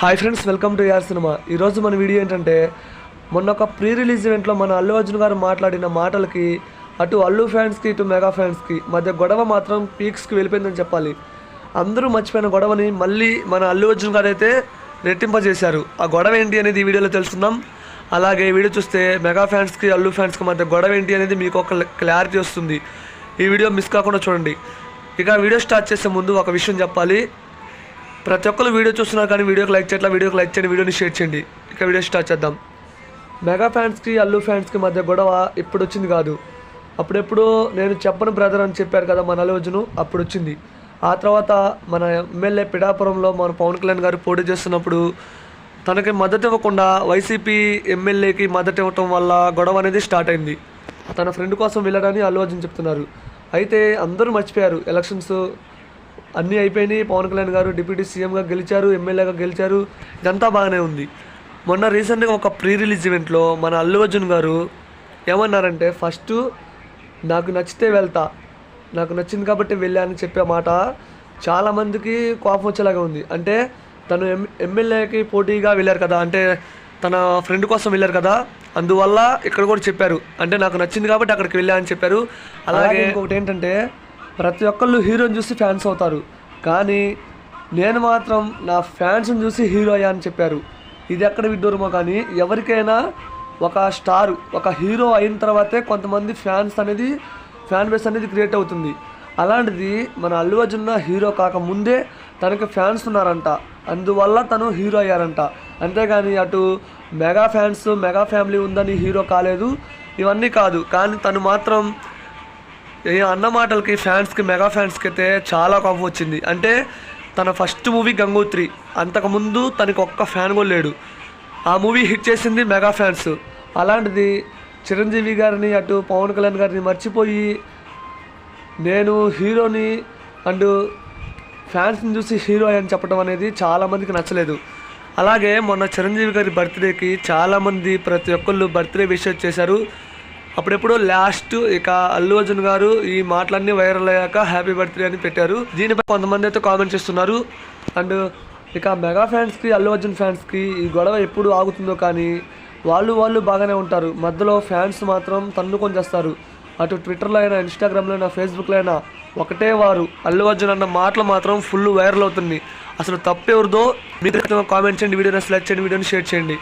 Hi friends, welcome to యార్ cinema. ఈరోజు మన వీడియో ఏంటంటే, మొన్న ఒక ప్రీ రిలీజ్ ఈవెంట్లో మన అల్లు అర్జున్ గారు మాట్లాడిన మాటలకి అటు అల్లు ఫ్యాన్స్కి ఇటు మెగా ఫ్యాన్స్కి మధ్య గొడవ మాత్రం పీక్స్కి వెళ్ళిపోయిందని చెప్పాలి. అందరూ మర్చిపోయిన గొడవని మళ్ళీ మన అల్లు అర్జున్ గారు అయితే రెట్టింపజేశారు. ఆ గొడవ ఏంటి అనేది ఈ వీడియోలో తెలుసుకుందాం. అలాగే ఈ వీడియో చూస్తే మెగా ఫ్యాన్స్కి అల్లు ఫ్యాన్స్కి మధ్య గొడవ ఏంటి అనేది మీకు ఒక క్లారిటీ వస్తుంది. ఈ వీడియో మిస్ కాకుండా చూడండి. ఇక వీడియో స్టార్ట్ చేసే ముందు ఒక విషయం చెప్పాలి. ప్రతి ఒక్కరు వీడియో చూస్తున్నారు కానీ వీడియోకి లైక్ చేయట్లా. వీడియోకి లైక్ చేయండి, వీడియోని షేర్ చేయండి. ఇక వీడియో స్టార్ట్ చేద్దాం. మెగా ఫ్యాన్స్కి అల్లు ఫ్యాన్స్కి మధ్య గొడవ ఇప్పుడు వచ్చింది కాదు. అప్పుడెప్పుడు నేను చెప్పను బ్రదర్ అని చెప్పారు కదా మన అల్లు అర్జున్, అప్పుడు వచ్చింది. ఆ తర్వాత మన ఎమ్మెల్యే పిఠాపురంలో మన పవన్ కళ్యాణ్ గారు పోటీ చేస్తున్నప్పుడు తనకి మద్దతు ఇవ్వకుండా వైసీపీ ఎమ్మెల్యేకి మద్దతు ఇవ్వటం వల్ల గొడవ అనేది స్టార్ట్ అయింది. తన ఫ్రెండ్ కోసం వెళ్ళడానికి అల్లు అర్జున్ చెప్తున్నారు. అయితే అందరూ మర్చిపోయారు, ఎలక్షన్స్ అన్నీ అయిపోయినాయి. పవన్ కళ్యాణ్ గారు డిప్యూటీ సీఎంగా గెలిచారు, ఎమ్మెల్యేగా గెలిచారు, ఇదంతా బాగానే ఉంది. మొన్న రీసెంట్గా ఒక ప్రీ రిలీజ్ ఈవెంట్లో మన అల్లు అర్జున్ గారు ఏమన్నారంటే, ఫస్ట్ నాకు నచ్చితే వెళ్తా, నాకు నచ్చింది కాబట్టి వెళ్ళా అని చెప్పే మాట చాలామందికి కోపం వచ్చేలాగా ఉంది. అంటే తను ఎమ్మెల్యేకి పోటీగా వెళ్ళారు కదా, అంటే తన ఫ్రెండ్ కోసం వెళ్ళారు కదా, అందువల్ల ఇక్కడ కూడా చెప్పారు, అంటే నాకు నచ్చింది కాబట్టి అక్కడికి వెళ్ళా అని చెప్పారు. అలాగే ఇంకొకటి ఏంటంటే, ప్రతి ఒక్కళ్ళు హీరోని చూసి ఫ్యాన్స్ అవుతారు, కానీ నేను మాత్రం నా ఫ్యాన్స్ని చూసి హీరో అయ్యా అని చెప్పారు. ఇది ఎక్కడ విడ్డూరమో కానీ ఎవరికైనా ఒక స్టార్, ఒక హీరో అయిన తర్వాతే కొంతమంది ఫ్యాన్ బేస్ అనేది క్రియేట్ అవుతుంది. అలాంటిది మన అల్లు అర్జున్ హీరో కాకముందే తనకి ఫ్యాన్స్ ఉన్నారంట, అందువల్ల తను హీరో అయ్యారంట. అంతేగాని అటు మెగా ఫ్యాన్స్, మెగా ఫ్యామిలీ ఉందని హీరో కాలేదు, ఇవన్నీ కాదు. కానీ తను మాత్రం అన్న మాటలకి ఫ్యాన్స్కి, మెగా ఫ్యాన్స్కి అయితే చాలా కోపం వచ్చింది. అంటే తన ఫస్ట్ మూవీ గంగోత్రి, అంతకుముందు తనకి ఒక్క ఫ్యాన్ కూడా లేడు. ఆ మూవీ హిట్ చేసింది మెగా ఫ్యాన్స్. అలాంటిది చిరంజీవి గారిని, అటు పవన్ కళ్యాణ్ గారిని మర్చిపోయి నేను హీరోని అండ్ ఫ్యాన్స్ని చూసి హీరో అని చెప్పడం అనేది చాలామందికి నచ్చలేదు. అలాగే మొన్న చిరంజీవి గారి బర్త్డేకి చాలామంది ప్రతి ఒక్కళ్ళు బర్త్డే విష్ చేశారు. అప్పుడెప్పుడు లాస్ట్ ఇక అల్లు అర్జున్ గారు ఈ మాటలన్నీ వైరల్ అయ్యాక హ్యాపీ బర్త్డే అని పెట్టారు. దీనిపై కొంతమంది అయితే కామెంట్ చేస్తున్నారు. అండ్ ఇక మెగా ఫ్యాన్స్కి, అల్లు అర్జున్ ఫ్యాన్స్కి ఈ గొడవ ఎప్పుడు ఆగుతుందో కానీ వాళ్ళు బాగానే ఉంటారు, మధ్యలో ఫ్యాన్స్ మాత్రం తన్నుకొని చేస్తారు. అటు ట్విట్టర్లో అయినా, ఇన్స్టాగ్రామ్లో అయినా, ఫేస్బుక్లో అయినా ఒకటే వారు అల్లు అర్జున్ అన్న మాటలు మాత్రం ఫుల్ వైరల్ అవుతుంది. అసలు తప్పెవరిదో మీరు కామెంట్ చేయండి, వీడియోని లైక్ చేయండి, వీడియోని షేర్ చేయండి.